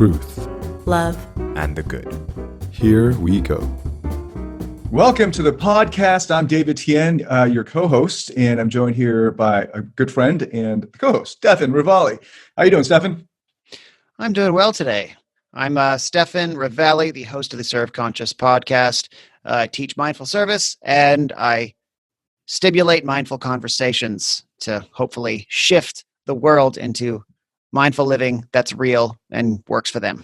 truth, love, and the good. Here we go. Welcome to the podcast. I'm David Tian, your co-host, and I'm joined here by a good friend and co-host, Stefan Ravalli. How you doing, Stefan? I'm doing well today. I'm Stefan Ravalli, the host of the Serve Conscious podcast. I teach mindful service, and I stimulate mindful conversations to hopefully shift the world into mindful living that's real and works for them.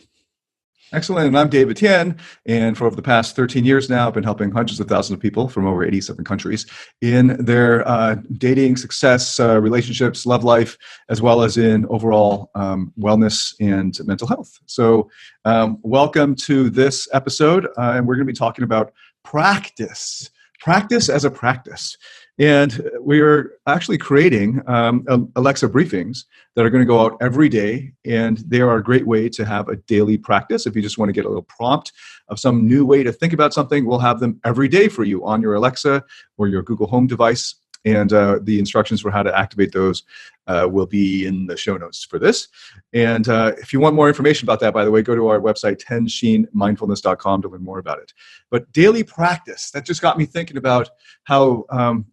Excellent. And I'm David Tian. And for over the past 13 years now, I've been helping hundreds of thousands of people from over 87 countries in their dating, success, relationships, love life, as well as in overall wellness and mental health. So welcome to this episode. And we're going to be talking about practice as a practice. And we're actually creating Alexa briefings that are going to go out every day. And they are a great way to have a daily practice. If you just want to get a little prompt of some new way to think about something, we'll have them every day for you on your Alexa or your Google Home device. And the instructions for how to activate those will be in the show notes for this. And if you want more information about that, by the way, go to our website, tensheenmindfulness.com to learn more about it. But daily practice, that just got me thinking about how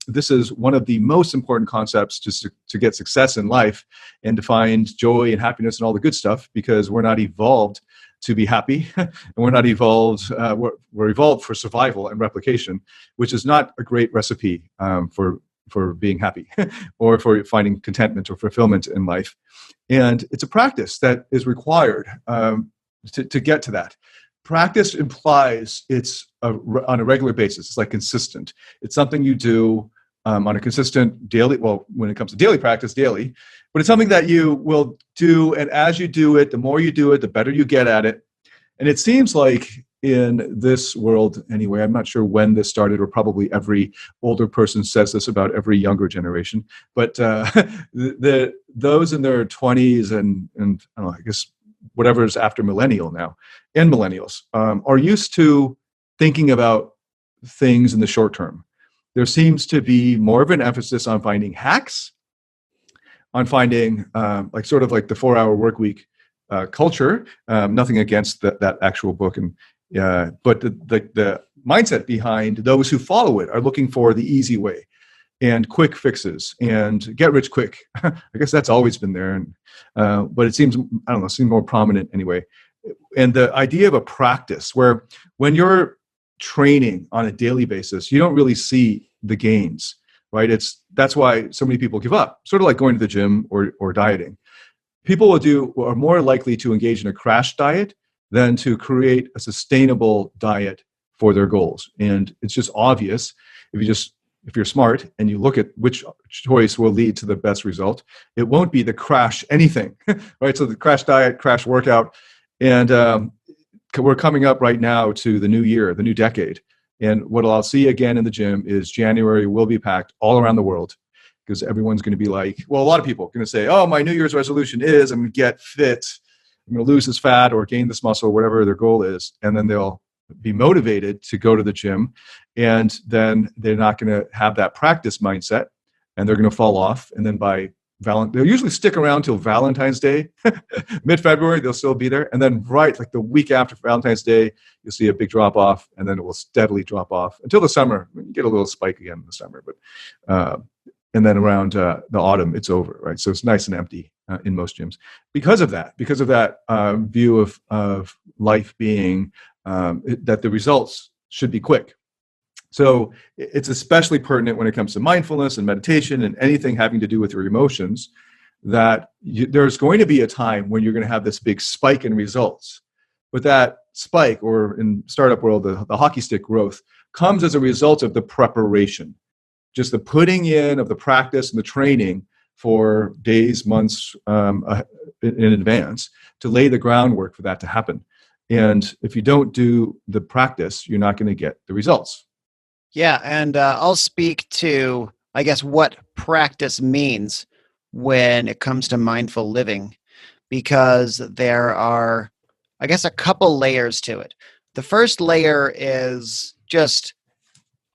this is one of the most important concepts just to get success in life and to find joy and happiness and all the good stuff, because we're not evolved to be happy, and we're not evolved, we're evolved for survival and replication, which is not a great recipe for being happy or for finding contentment or fulfillment in life. And it's a practice that is required to get to that. Practice implies it's on a regular basis. It's like consistent. It's something you do on a consistent daily, well, when it comes to daily practice, daily, but it's something that you will do. And as you do it, the more you do it, the better you get at it. And it seems like in this world anyway, I'm not sure when this started, or probably every older person says this about every younger generation, but those in their 20s and I don't know, I guess whatever is after millennial now, and millennials are used to thinking about things in the short term. There seems to be more of an emphasis on finding hacks, on finding like sort of like the 4-hour work week culture. Nothing against that actual book, and but the mindset behind those who follow it are looking for the easy way and quick fixes and get rich quick. I guess that's always been there, and but it seems, I don't know, seems more prominent anyway. And the idea of a practice where when you're training on a daily basis, you don't really see the gains, right? That's why so many people give up, sort of like going to the gym or dieting. People are more likely to engage in a crash diet than to create a sustainable diet for their goals. And it's just obvious if you're smart and you look at which choice will lead to the best result, it won't be the crash anything, right? So the crash diet, crash workout, and we're coming up right now to the new year, the new decade. And what I'll see again in the gym is January will be packed all around the world, because everyone's going to be like, well, a lot of people are going to say, oh, my New Year's resolution is I'm going to get fit. I'm going to lose this fat or gain this muscle, whatever their goal is. And then they'll be motivated to go to the gym. And then they're not going to have that practice mindset, and they're going to fall off. And then they'll usually stick around till Valentine's Day, mid-February, they'll still be there. And then like the week after Valentine's Day, you'll see a big drop off, and then it will steadily drop off until the summer. You get a little spike again in the summer, but and then around the autumn, it's over, right? So it's nice and empty in most gyms because of that view of life being that the results should be quick. So it's especially pertinent when it comes to mindfulness and meditation and anything having to do with your emotions, that there's going to be a time when you're going to have this big spike in results. But that spike, or in startup world, the hockey stick growth, comes as a result of the preparation. Just the putting in of the practice and the training for days, months in advance to lay the groundwork for that to happen. And if you don't do the practice, you're not going to get the results. Yeah, and I'll speak to, I guess, what practice means when it comes to mindful living, because there are, I guess, a couple layers to it. The first layer is just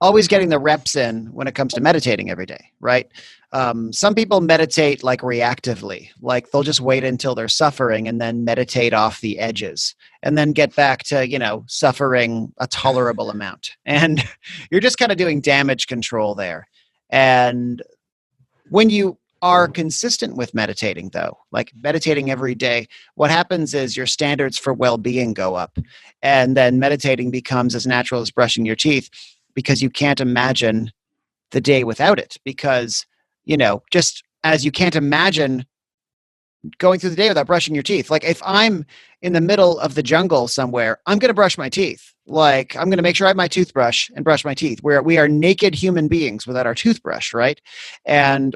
always getting the reps in when it comes to meditating every day, right? Some people meditate like reactively, like they'll just wait until they're suffering and then meditate off the edges and then get back to, suffering a tolerable amount. And you're just kind of doing damage control there. And when you are consistent with meditating, though, like meditating every day, what happens is your standards for well-being go up. And then meditating becomes as natural as brushing your teeth because you can't imagine the day without it. Because, just as you can't imagine going through the day without brushing your teeth. Like if I'm in the middle of the jungle somewhere, I'm going to brush my teeth. Like I'm going to make sure I have my toothbrush and brush my teeth. We are naked human beings without our toothbrush, right? And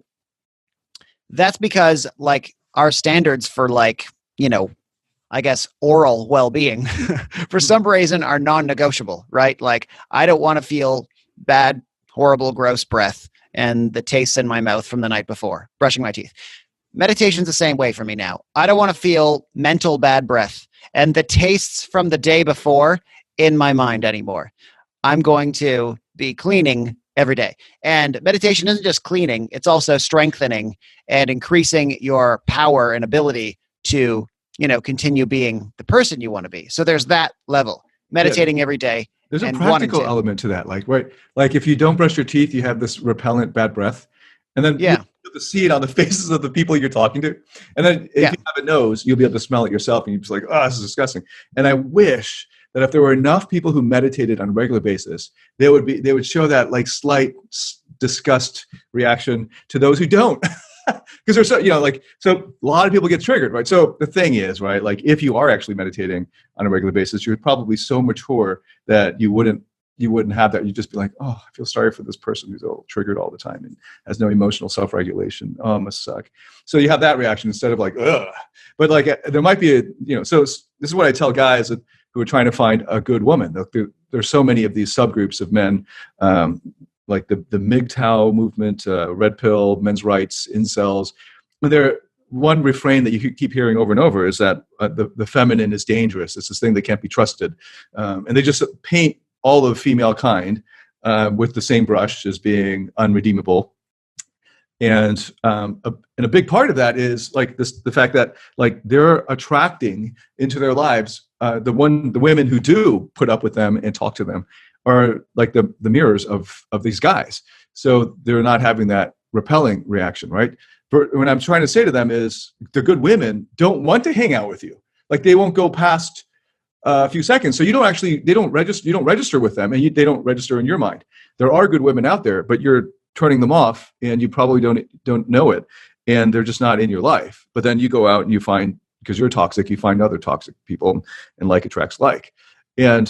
that's because like our standards for I guess oral well-being for some reason are non-negotiable, right? Like I don't want to feel bad, horrible, gross breath and the taste in my mouth from the night before brushing my teeth. Meditation's the same way for me now. I don't want to feel mental bad breath and the tastes from the day before in my mind anymore. I'm going to be cleaning every day. And meditation isn't just cleaning, it's also strengthening and increasing your power and ability to, continue being the person you want to be. So there's that level. Meditating every day. There's a practical element to that. Like, right, like if you don't brush your teeth, you have this repellent bad breath. And then you'll be able to see it on the faces of the people you're talking to. And then if you have a nose, you'll be able to smell it yourself and you're just like, oh, this is disgusting. And I wish that if there were enough people who meditated on a regular basis, they would show that like slight disgust reaction to those who don't. Because there's so a lot of people get triggered, right? So the thing is, right, like if you are actually meditating on a regular basis, you're probably so mature that you wouldn't have that. You'd just be like, oh, I feel sorry for this person who's all triggered all the time and has no emotional self-regulation. Oh, it must suck. So you have that reaction instead of like, ugh. But like there might be so this is what I tell guys who are trying to find a good woman. There's so many of these subgroups of men, like the MGTOW movement, red pill, men's rights, incels. One refrain that you keep hearing over and over is that the feminine is dangerous. It's this thing that can't be trusted. And they just paint all of female kind with the same brush as being unredeemable. And a big part of that is like the fact that like they're attracting into their lives the women who do put up with them and talk to them are like the mirrors of these guys. So they're not having that repelling reaction, right? But what I'm trying to say to them is the good women don't want to hang out with you. Like they won't go past a few seconds. So you don't register with them and they don't register in your mind. There are good women out there, but you're turning them off and you probably don't know it. And they're just not in your life. But then you go out and you find, because you're toxic, you find other toxic people and like attracts like. And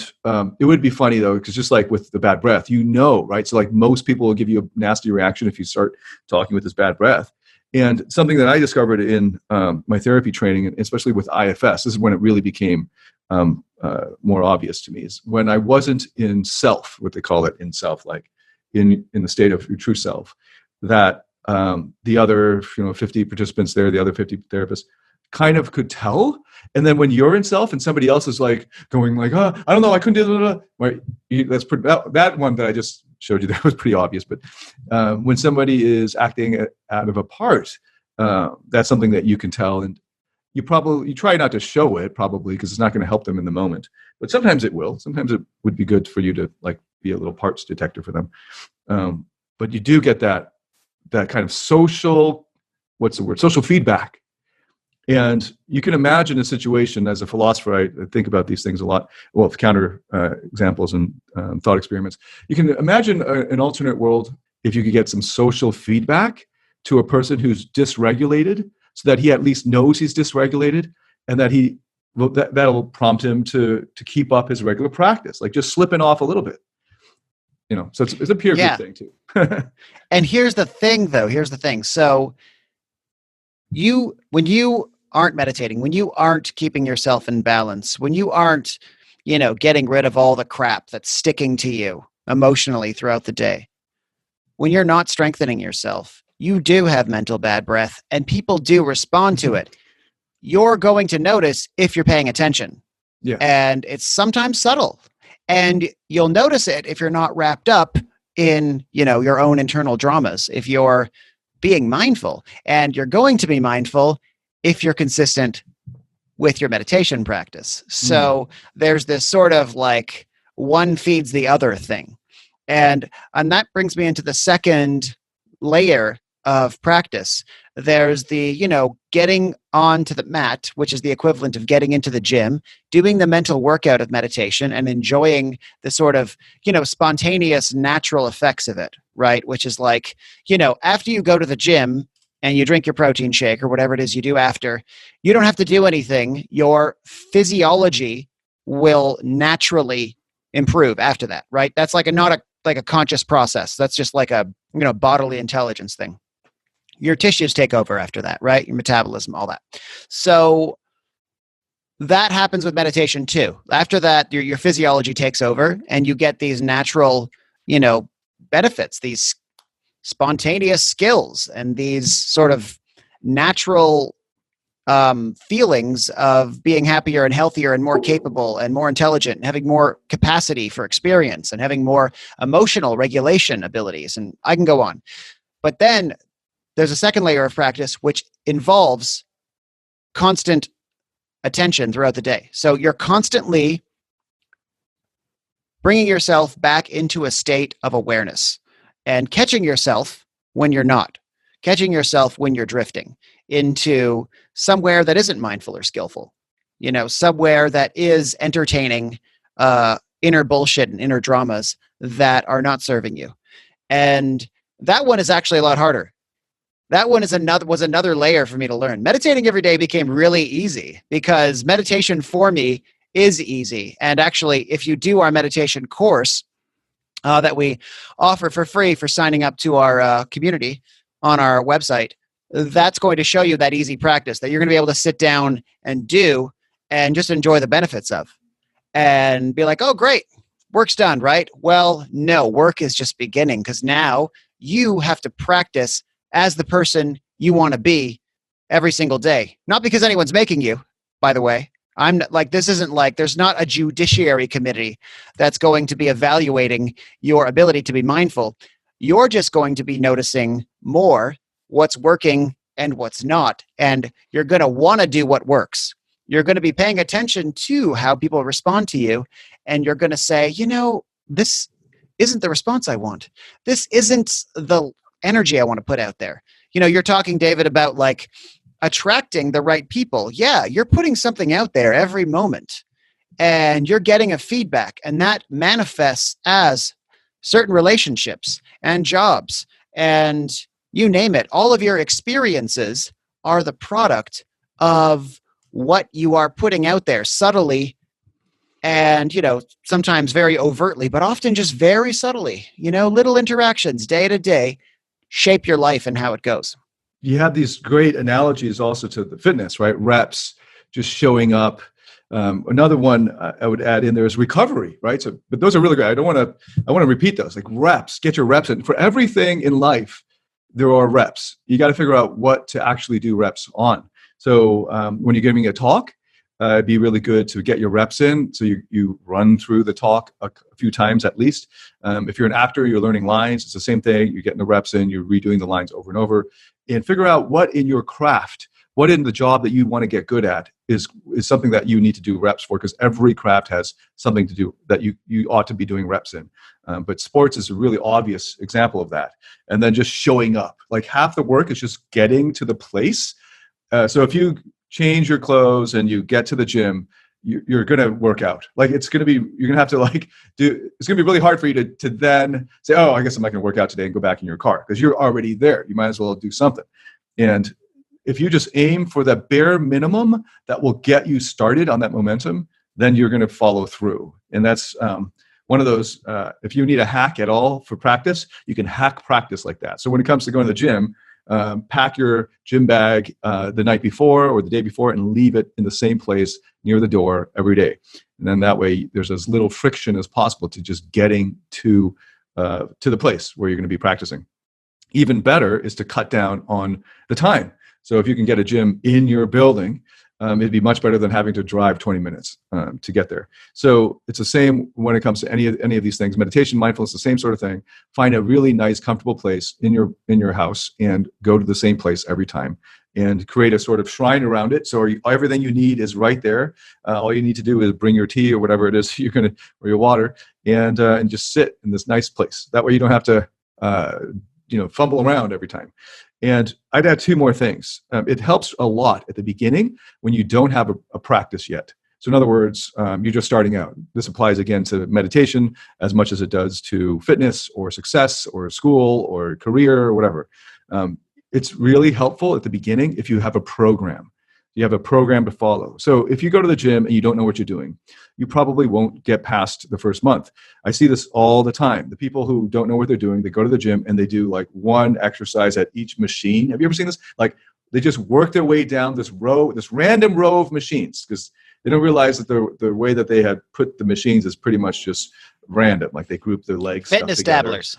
it would be funny though, because just like with the bad breath, right? So like most people will give you a nasty reaction if you start talking with this bad breath. And something that I discovered in my therapy training, and especially with IFS, this is when it really became more obvious to me, is when I wasn't in self, what they call it in self, like in the state of your true self, that the other 50 participants there, the other 50 therapists kind of could tell. And then when you're in self and somebody else is like going like, oh, I don't know, I couldn't do that. Right? That one that I just showed you there was pretty obvious. But when somebody is acting out of a part, that's something that you can tell. And you try not to show it probably because it's not going to help them in the moment. But sometimes it will. Sometimes it would be good for you to like be a little parts detector for them. But you do get that kind of social feedback. And you can imagine a situation as a philosopher, I think about these things a lot, well, counter examples and thought experiments. You can imagine an alternate world if you could get some social feedback to a person who's dysregulated so that he at least knows he's dysregulated and that that'll prompt him to keep up his regular practice, like just slipping off a little bit. So it's a peer group thing too. And here's the thing though, So when you aren't meditating, when you aren't keeping yourself in balance, when you aren't, getting rid of all the crap that's sticking to you emotionally throughout the day, when you're not strengthening yourself, you do have mental bad breath and people do respond to it. You're going to notice if you're paying attention. Yeah. And it's sometimes subtle. And you'll notice it if you're not wrapped up in, your own internal dramas if you're being mindful. And you're going to be mindful if you're consistent with your meditation practice. So there's this sort of like one feeds the other thing. And that brings me into the second layer of practice. There's the, getting onto the mat, which is the equivalent of getting into the gym, doing the mental workout of meditation and enjoying the sort of, spontaneous natural effects of it, right? Which is like, after you go to the gym and you drink your protein shake or whatever it is you do after, you don't have to do anything. Your physiology will naturally improve after that, right? That's like not a conscious process. That's just like a, bodily intelligence thing. Your tissues take over after that, right? Your metabolism, all that. So that happens with meditation too. After that, your physiology takes over and you get these natural, benefits, these spontaneous skills and these sort of natural feelings of being happier and healthier and more capable and more intelligent and having more capacity for experience and having more emotional regulation abilities. And I can go on. But then there's a second layer of practice, which involves constant attention throughout the day. So you're constantly bringing yourself back into a state of awareness and catching yourself when you're not, catching yourself when you're drifting into somewhere that isn't mindful or skillful, somewhere that is entertaining inner bullshit and inner dramas that are not serving you. And that one is actually a lot harder. That one was another layer for me to learn. Meditating every day became really easy because meditation for me is easy. And actually, if you do our meditation course that we offer for free for signing up to our community on our website, that's going to show you that easy practice that you're going to be able to sit down and do and just enjoy the benefits of and be like, oh, great, work's done, right? Well, no, work is just beginning because now you have to practice as the person you want to be every single day. Not because anyone's making you, by the way. I'm not, like, this isn't like, there's not a judiciary committee that's going to be evaluating your ability to be mindful. You're just going to be noticing more what's working and what's not. And you're going to want to do what works. You're going to be paying attention to how people respond to you. And you're going to say, this isn't the response I want. This isn't the energy I want to put out there. You're talking, David, about like attracting the right people. Yeah, you're putting something out there every moment and you're getting a feedback, and that manifests as certain relationships and jobs and you name it. All of your experiences are the product of what you are putting out there subtly and, sometimes very overtly, but often just very subtly. Little interactions day to day shape your life and how it goes. You have these great analogies also to the fitness, right? Reps, just showing up. Another one I would add in there is recovery, right? So, but those are really great. I want to repeat those, like reps, get your reps in. For everything in life, there are reps. You got to figure out what to actually do reps on. So when you're giving a talk, it'd be really good to get your reps in. So you run through the talk a few times at least. If you're an actor, you're learning lines. It's the same thing. You're getting the reps in. You're redoing the lines over and over. And figure out what in your craft, what in the job that you want to get good at is something that you need to do reps for, because every craft has something to do that you ought to be doing reps in. But sports is a really obvious example of that. And then just showing up. Like half the work is just getting to the place. So if you change your clothes and you get to the gym, you're going to work out. Like you're going to have to it's going to be really hard for you to then say, oh, I guess I'm not going to work out today and go back in your car, because you're already there. You might as well do something. And if you just aim for the bare minimum that will get you started on that momentum, then you're going to follow through. And that's one of those, if you need a hack at all for practice, you can hack practice like that. So when it comes to going to the gym, pack your gym bag the night before or the day before and leave it in the same place near the door every day. And then that way there's as little friction as possible to just getting to the place where you're going to be practicing. Even better is to cut down on the time. So if you can get a gym in your building, it'd be much better than having to drive 20 minutes to get there. So it's the same when it comes to any of these things. Meditation, mindfulness, the same sort of thing. Find a really nice, comfortable place in your house and go to the same place every time, and create a sort of shrine around it. So everything you need is right there. All you need to do is bring your tea or whatever it is or your water, and just sit in this nice place. That way you don't have to fumble around every time. And I'd add two more things. It helps a lot at the beginning when you don't have a practice yet. So in other words, you're just starting out. This applies again to meditation as much as it does to fitness or success or school or career or whatever. It's really helpful at the beginning if you have a program. You have a program to follow. So if you go to the gym and you don't know what you're doing, you probably won't get past the first month. I see this all the time. The people who don't know what they're doing, they go to the gym and they do like one exercise at each machine. Have you ever seen this? Like they just work their way down this random row of machines, because they don't realize that the way that they had put the machines is pretty much just random. Like they group their legs. Fitness dabblers.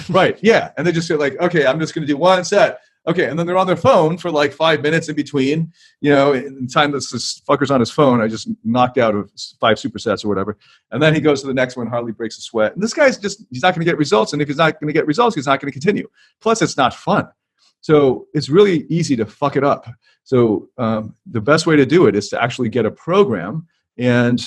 Right. Yeah. And they just say like, okay, I'm just going to do one set. Okay, and then they're on their phone for like 5 minutes in between, in time that this fucker's on his phone. I just knocked out of 5 supersets or whatever. And then he goes to the next one, hardly breaks a sweat. And this guy's he's not going to get results. And if he's not going to get results, he's not going to continue. Plus, it's not fun. So it's really easy to fuck it up. So the best way to do it is to actually get a program and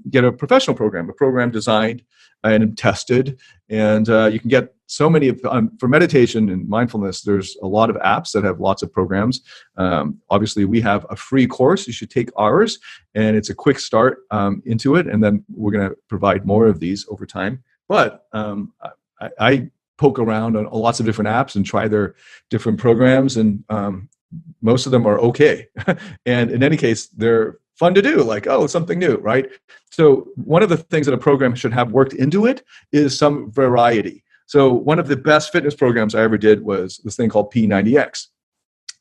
get a professional program, a program designed and tested. And you can get so many for meditation and mindfulness. There's a lot of apps that have lots of programs. Obviously, we have a free course. You should take ours, and it's a quick start into it. And then we're going to provide more of these over time. But I poke around on lots of different apps and try their different programs, and most of them are okay. And in any case, they're fun to do, like, oh, something new, right? So one of the things that a program should have worked into it is some variety. So one of the best fitness programs I ever did was this thing called P90X.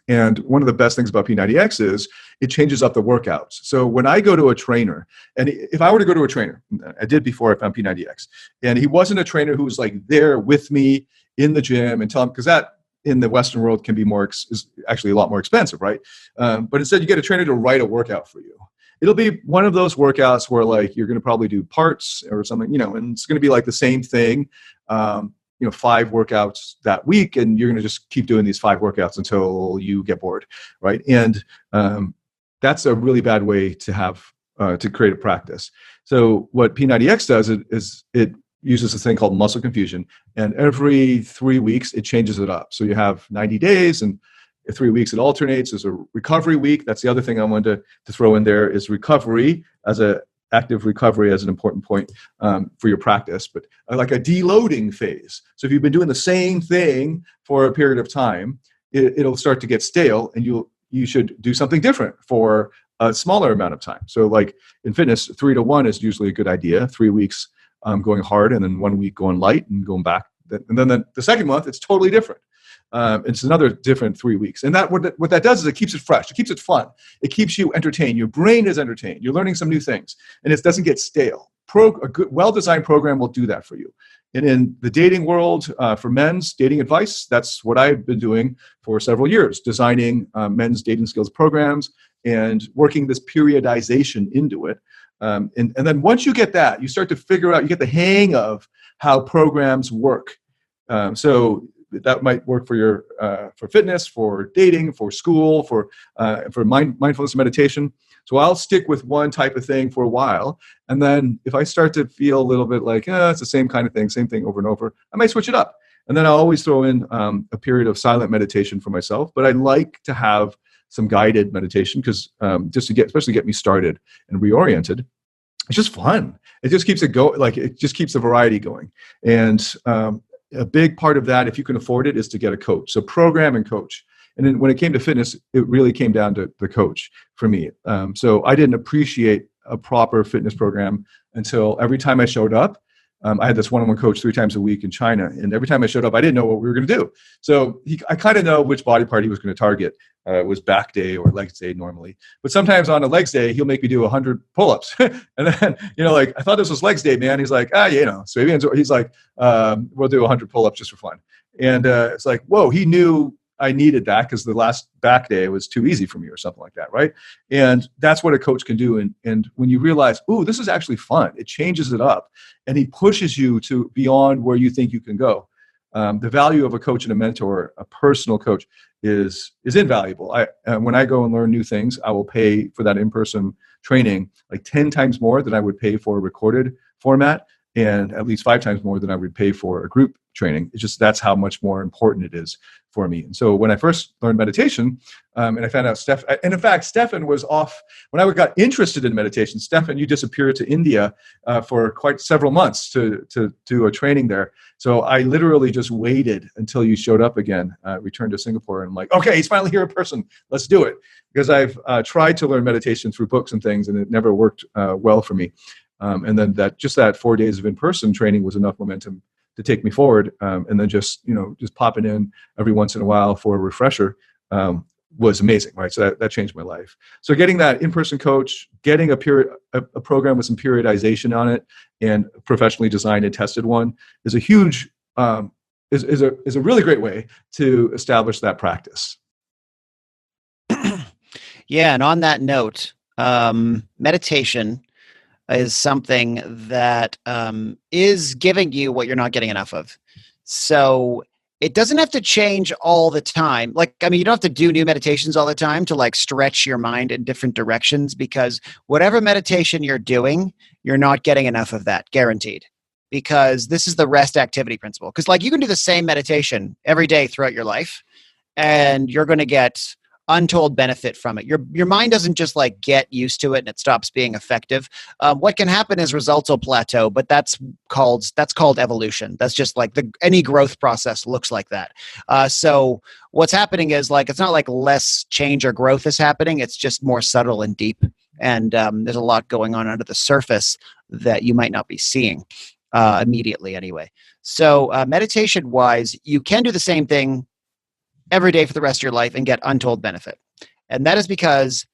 And one of the best things about P90X is it changes up the workouts. So when I go to a trainer, and if I were to go to a trainer, I did before I found P90X, and he wasn't a trainer who was like there with me in the gym and tell him, because that in the Western world can be is actually a lot more expensive, right? But instead you get a trainer to write a workout for you. It'll be one of those workouts where like you're going to probably do parts or something, and it's going to be like the same thing. 5 workouts that week, and you're going to just keep doing these 5 workouts until you get bored, right? And that's a really bad way to have to create a practice. So what P90X does is it uses this thing called muscle confusion, and every 3 weeks it changes it up. So you have 90 days, and 3 weeks it alternates. There's a recovery week. That's the other thing I wanted to throw in there, is recovery as active recovery as an important point for your practice, but like a deloading phase. So if you've been doing the same thing for a period of time, it'll start to get stale, and you should do something different for a smaller amount of time. So like in fitness, 3 to 1 is usually a good idea. 3 weeks going hard, and then 1 week going light and going back. And then the second month, it's totally different. It's another different 3 weeks. And what that does is it keeps it fresh. It keeps it fun. It keeps you entertained. Your brain is entertained. You're learning some new things, and it doesn't get stale. A good, well-designed program will do that for you. And in the dating world, for men's dating advice, that's what I've been doing for several years, designing men's dating skills programs and working this periodization into it. And then once you get that, you start to figure out, you get the hang of how programs work. So that might work for for fitness, for dating, for school, for mindfulness and meditation. So I'll stick with one type of thing for a while, and then if I start to feel a little bit like it's the same kind of thing, same thing over and over, I might switch it up. And then I'll always throw in a period of silent meditation for myself. But I like to have some guided meditation, because just to especially get me started and reoriented. It's just fun. It just keeps it going. Like it just keeps the variety going. And a big part of that, if you can afford it, is to get a coach. So program and coach. And then when it came to fitness, it really came down to the coach for me. So I didn't appreciate a proper fitness program until every time I showed up. I had this one-on-one coach 3 times a week in China, and every time I showed up, I didn't know what we were going to do. So I kind of know which body part he was going to target. It was back day or legs day normally, but sometimes on a legs day, he'll make me do 100 pull-ups, and then like, I thought this was legs day, man. He's like, so he's like, we'll do 100 pull-ups just for fun, and it's like, whoa, he knew I needed that because the last back day was too easy for me or something like that, right? And that's what a coach can do. And when you realize, ooh, this is actually fun, it changes it up, and he pushes you to beyond where you think you can go. The value of a coach and a mentor, a personal coach, is invaluable. When I go and learn new things, I will pay for that in-person training like 10 times more than I would pay for a recorded format, and at least 5 times more than I would pay for a group training. It's just, that's how much more important it is for me. And so when I first learned meditation, and I found out and in fact, Stefan was off, when I got interested in meditation, Stefan, you disappeared to India for quite several months to do a training there. So I literally just waited until you showed up again, returned to Singapore, and I'm like, okay, he's finally here in person. Let's do it. Because I've tried to learn meditation through books and things, and it never worked well for me. And then that 4 days of in-person training was enough momentum to take me forward. And then just popping in every once in a while for a refresher was amazing, right? So that changed my life. So getting that in-person coach, getting a program with some periodization on it, and professionally designed and tested one is a huge, is a really great way to establish that practice. Yeah, and on that note, meditation is something that is giving you what you're not getting enough of. So it doesn't have to change all the time. You don't have to do new meditations all the time to stretch your mind in different directions, because whatever meditation you're doing, you're not getting enough of that, guaranteed. Because this is the rest activity principle. Because you can do the same meditation every day throughout your life, and you're going to get untold benefit from it. Your mind doesn't just get used to it and it stops being effective. What can happen is results will plateau, but that's called evolution. That's just any growth process looks like that. So what's happening is it's not less change or growth is happening. It's just more subtle and deep. And there's a lot going on under the surface that you might not be seeing immediately anyway. So meditation wise, you can do the same thing every day for the rest of your life and get untold benefit. And that is because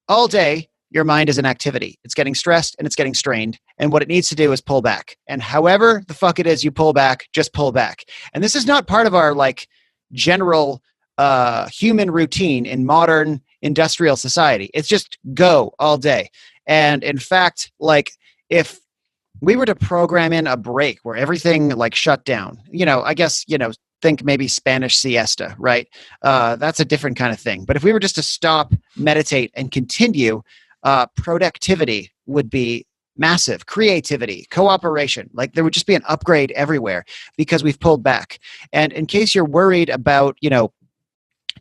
all day, your mind is in activity. It's getting stressed and it's getting strained. And what it needs to do is pull back. And however the fuck it is you pull back, just pull back. And this is not part of our general human routine in modern industrial society. It's just go all day. And in fact, if we were to program in a break where everything shut down, I guess, think maybe Spanish siesta, right? That's a different kind of thing. But if we were just to stop, meditate, and continue, productivity would be massive. Creativity, cooperation, there would just be an upgrade everywhere because we've pulled back. And in case you're worried about,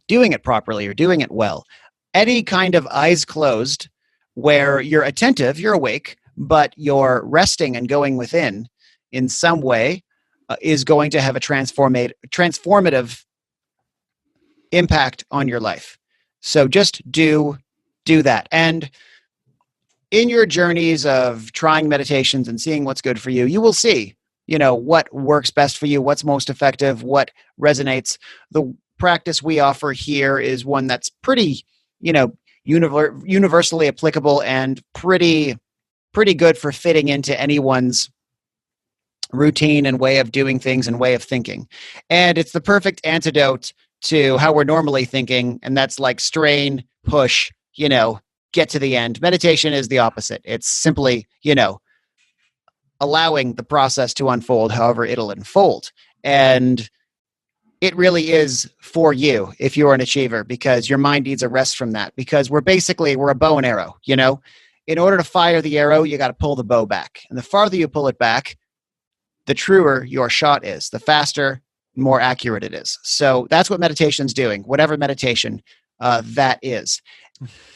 doing it properly or doing it well, any kind of eyes closed where you're attentive, you're awake, but you're resting and going within in some way, is going to have a transformative impact on your life. So just do that. And in your journeys of trying meditations and seeing what's good for you, you will see, what works best for you, what's most effective, what resonates. The practice we offer here is one that's pretty, universally applicable and pretty good for fitting into anyone's routine and way of doing things and way of thinking. And it's the perfect antidote to how we're normally thinking. And that's strain, push, get to the end. Meditation is the opposite. It's simply, allowing the process to unfold however it'll unfold. And it really is for you if you're an achiever, because your mind needs a rest from that, because we're a bow and arrow, In order to fire the arrow, you got to pull the bow back. And the farther you pull it back, the truer your shot is, the faster, more accurate it is. So that's what meditation's doing, whatever meditation that is.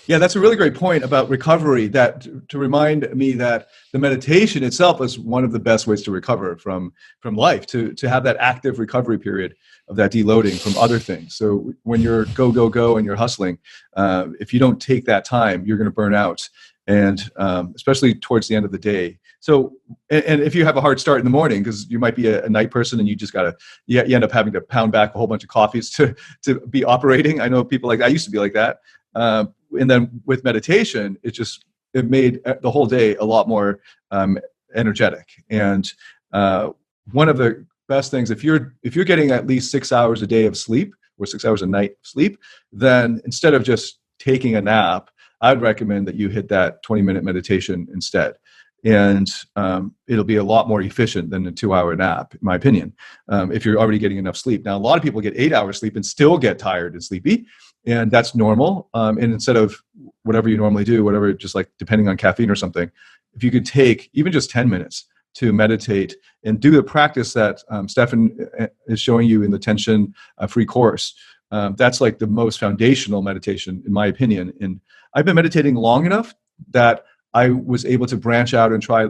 Yeah, that's a really great point about recovery, that to remind me that the meditation itself is one of the best ways to recover from life, to have that active recovery period of that deloading from other things. So when you're go, and you're hustling, if you don't take that time, you're going to burn out. And especially towards the end of the day. So, and if you have a hard start in the morning, because you might be a night person and you just you end up having to pound back a whole bunch of coffees to be operating. I know people I used to be like that. And then with meditation, it made the whole day a lot more energetic. And one of the best things, if you're getting at least 6 hours a day of sleep, or 6 hours a night of sleep, then instead of just taking a nap, I'd recommend that you hit that 20-minute meditation instead. And it'll be a lot more efficient than a 2-hour nap, in my opinion, if you're already getting enough sleep. Now, a lot of people get 8 hours sleep and still get tired and sleepy, and that's normal. And instead of whatever you normally do, whatever, just like depending on caffeine or something, if you could take even just 10 minutes to meditate and do the practice that Stefan is showing you in the tension-free course, that's like the most foundational meditation, in my opinion. And I've been meditating long enough that I was able to branch out and try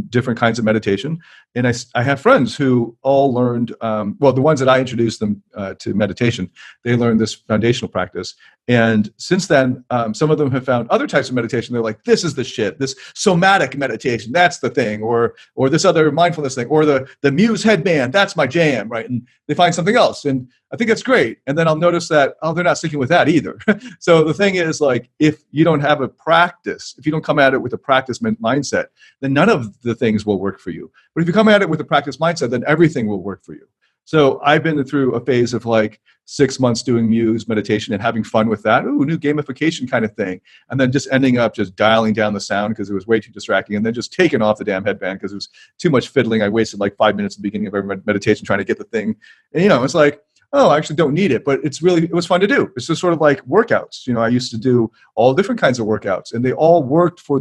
different kinds of meditation. And I have friends who all learned, the ones that I introduced them to meditation, they learned this foundational practice. And since then, some of them have found other types of meditation. They're like, this is the shit, this somatic meditation, that's the thing, or this other mindfulness thing, or the Muse headband, that's my jam, right? And they find something else. And I think it's great. And then I'll notice that, they're not sticking with that either. So the thing is, like, if you don't have a practice, if you don't come at it with a practice mindset, then none of the things will work for you. But if you come at it with a practice mindset, then everything will work for you. So I've been through a phase of like 6 months doing Muse meditation and having fun with that. Ooh, new gamification kind of thing. And then just ending up just dialing down the sound because it was way too distracting, and then just taking off the damn headband because it was too much fiddling. I wasted like 5 minutes at the beginning of every meditation trying to get the thing. And, it's like, I actually don't need it, but it was fun to do. It's just sort of like workouts. I used to do all different kinds of workouts, and they all worked for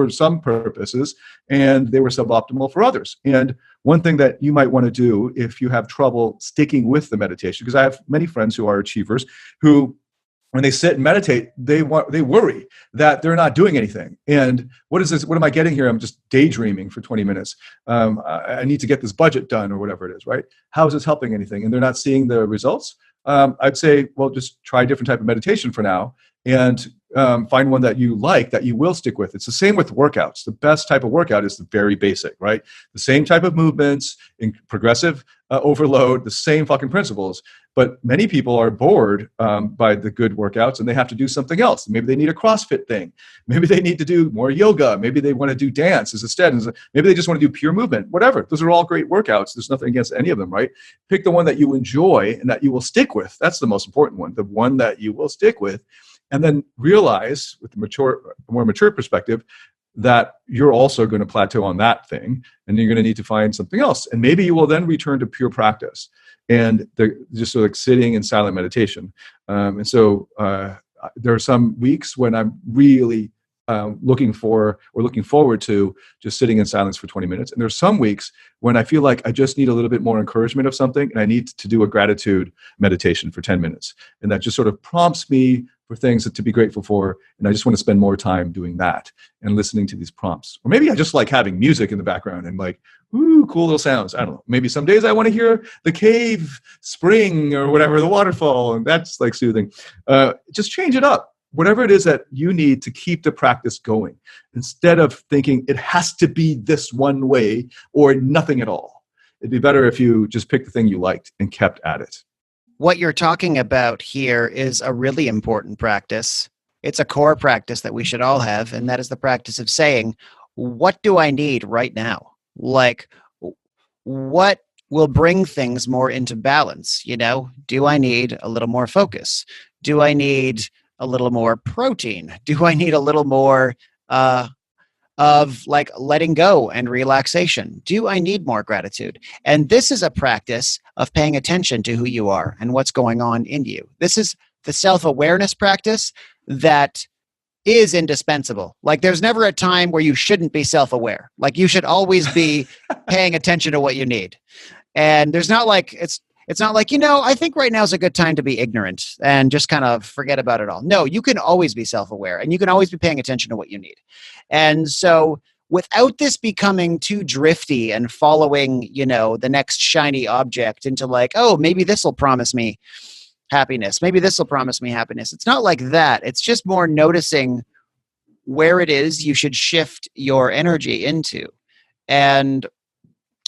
some purposes, and they were suboptimal for others. And one thing that you might want to do if you have trouble sticking with the meditation, because I have many friends who are achievers who, when they sit and meditate, they worry that they're not doing anything. And what is this? What am I getting here? I'm just daydreaming for 20 minutes. I need to get this budget done or whatever it is, right? How is this helping anything? And they're not seeing the results. I'd say, well, just try a different type of meditation for now, and find one that you like, that you will stick with. It's the same with workouts. The best type of workout is the very basic, right? The same type of movements in progressive overload, the same fucking principles. But many people are bored by the good workouts, and they have to do something else. Maybe they need a CrossFit thing. Maybe they need to do more yoga. Maybe they want to do dance instead. Maybe they just want to do pure movement, whatever. Those are all great workouts. There's nothing against any of them, right? Pick the one that you enjoy and that you will stick with. That's the most important one, the one that you will stick with. And then realize, with a more mature perspective, that you're also going to plateau on that thing, and you're going to need to find something else. And maybe you will then return to pure practice and just sort of like sitting in silent meditation. And so there are some weeks when I'm really looking forward to just sitting in silence for 20 minutes. And there's some weeks when I feel like I just need a little bit more encouragement of something, and I need to do a gratitude meditation for 10 minutes. And that just sort of prompts me for things to be grateful for. And I just want to spend more time doing that and listening to these prompts. Or maybe I just like having music in the background and like, ooh, cool little sounds. I don't know. Maybe some days I want to hear the cave spring or whatever, the waterfall, and that's like soothing. Just change it up. Whatever it is that you need to keep the practice going, instead of thinking it has to be this one way or nothing at all. It'd be better if you just picked the thing you liked and kept at it. What you're talking about here is a really important practice. It's a core practice that we should all have, and that is the practice of saying, what do I need right now? Like, what will bring things more into balance? Do I need a little more focus? Do I need a little more protein? Do I need a little more of like letting go and relaxation? Do I need more gratitude? And this is a practice of paying attention to who you are and what's going on in you. This is the self-awareness practice that is indispensable. Like, there's never a time where you shouldn't be self-aware. Like, you should always be paying attention to what you need. And there's not like, it's not like, I think right now is a good time to be ignorant and just kind of forget about it all. No, you can always be self-aware, and you can always be paying attention to what you need. And so without this becoming too drifty and following, the next shiny object into like, oh, maybe this will promise me happiness. Maybe this will promise me happiness. It's not like that. It's just more noticing where it is you should shift your energy into. And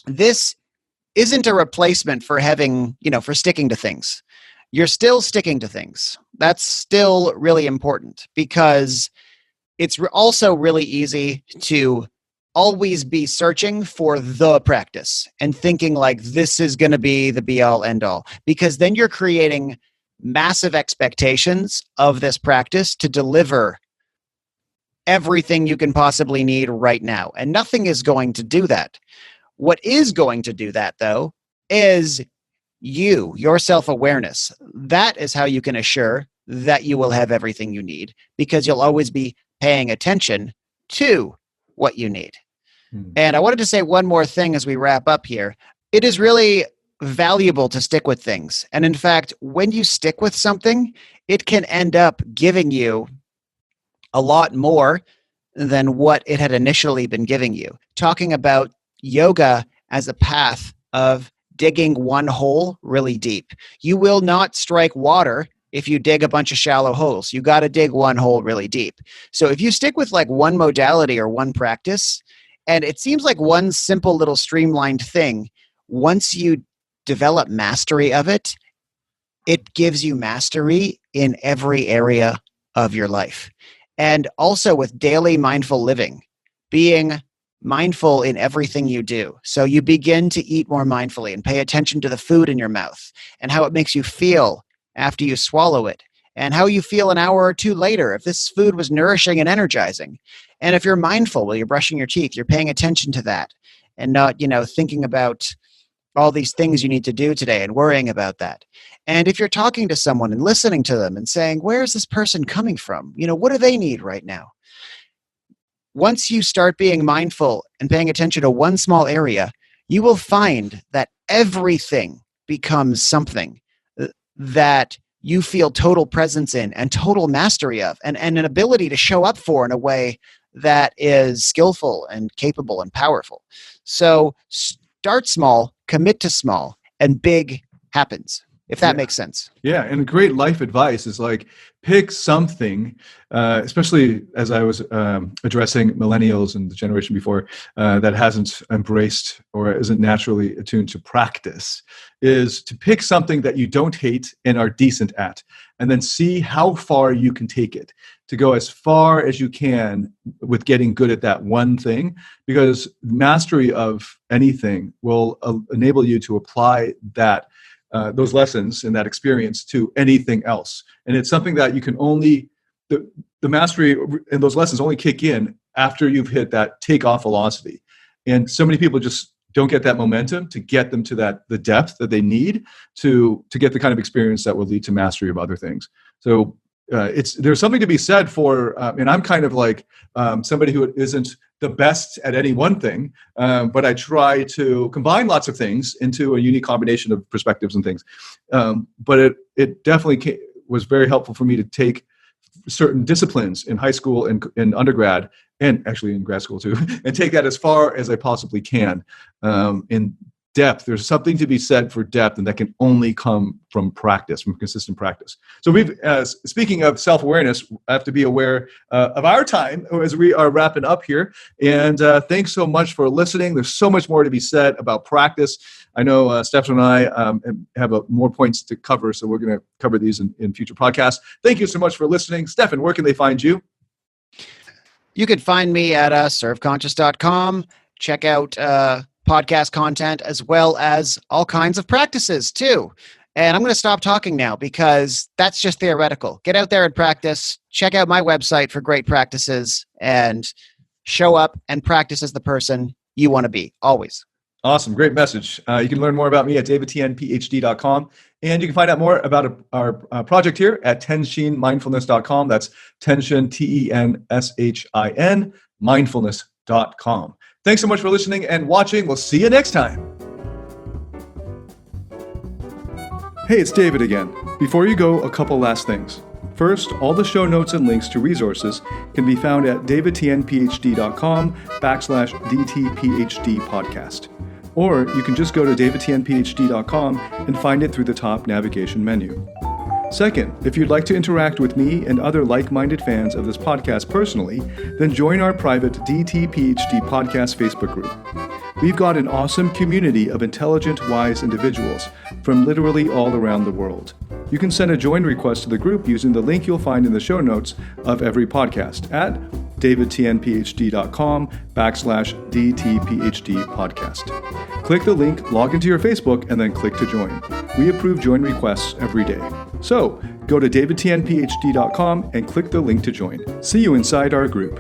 this isn't a replacement for having, for sticking to things. You're still sticking to things. That's still really important, because it's also really easy to always be searching for the practice and thinking like this is going to be the be all end all, because then you're creating massive expectations of this practice to deliver everything you can possibly need right now. And nothing is going to do that. What is going to do that, though, is your self-awareness. That is how you can assure that you will have everything you need, because you'll always be paying attention to what you need. And I wanted to say one more thing as we wrap up here. It is really valuable to stick with things. And in fact, when you stick with something, it can end up giving you a lot more than what it had initially been giving you. Talking about yoga as a path of digging one hole really deep. You will not strike water if you dig a bunch of shallow holes. You got to dig one hole really deep. So if you stick with like one modality or one practice, and it seems like one simple little streamlined thing, once you develop mastery of it, it gives you mastery in every area of your life. And also with daily mindful living, being mindful in everything you do. So you begin to eat more mindfully and pay attention to the food in your mouth and how it makes you feel after you swallow it, and how you feel an hour or two later if this food was nourishing and energizing. And if you're mindful while you're brushing your teeth, you're paying attention to that and not, thinking about all these things you need to do today and worrying about that. And if you're talking to someone and listening to them and saying, where is this person coming from? What do they need right now? Once you start being mindful and paying attention to one small area, you will find that everything becomes something that you feel total presence in and total mastery of, and an ability to show up for in a way that is skillful and capable and powerful. So start small, commit to small, and big happens, if that makes sense. Yeah, and great life advice is like, pick something, especially as I was addressing millennials and the generation before that hasn't embraced or isn't naturally attuned to practice, is to pick something that you don't hate and are decent at, and then see how far you can take it, to go as far as you can with getting good at that one thing, because mastery of anything will enable you to apply that those lessons and that experience to anything else. And it's something that you can only, the mastery and those lessons only kick in after you've hit that takeoff velocity. And so many people just don't get that momentum to get them to the depth that they need to get the kind of experience that will lead to mastery of other things. So there's something to be said for, and I'm kind of like somebody who isn't the best at any one thing, but I try to combine lots of things into a unique combination of perspectives and things. But it definitely was very helpful for me to take certain disciplines in high school and in undergrad, and actually in grad school too, and take that as far as I possibly can in depth. There's something to be said for depth, and that can only come from practice, from consistent practice. So speaking of self-awareness, I have to be aware of our time as we are wrapping up here. And thanks so much for listening. There's so much more to be said about practice. I know Stefan and I have more points to cover, so we're going to cover these in future podcasts. Thank you so much for listening. Stefan, where can they find you? You could find me at serveconscious.com. Check out podcast content, as well as all kinds of practices too. And I'm going to stop talking now because that's just theoretical. Get out there and practice. Check out my website for great practices and show up and practice as the person you want to be, always. Awesome. Great message. You can learn more about me at davidtianphd.com. And you can find out more about our project here at tenshinmindfulness.com. That's Tenshin, Tenshin, mindfulness.com. Thanks so much for listening and watching. We'll see you next time. Hey, it's David again. Before you go, a couple last things. First, all the show notes and links to resources can be found at davidtianphd.com/DTPHD Podcast. Or you can just go to davidtianphd.com and find it through the top navigation menu. Second, if you'd like to interact with me and other like-minded fans of this podcast personally, then join our private DTPHD Podcast Facebook group. We've got an awesome community of intelligent, wise individuals from literally all around the world. You can send a join request to the group using the link you'll find in the show notes of every podcast at davidtianphd.com/DTPHD podcast. Click the link, log into your Facebook, and then click to join. We approve join requests every day. So go to davidtianphd.com and click the link to join. See you inside our group.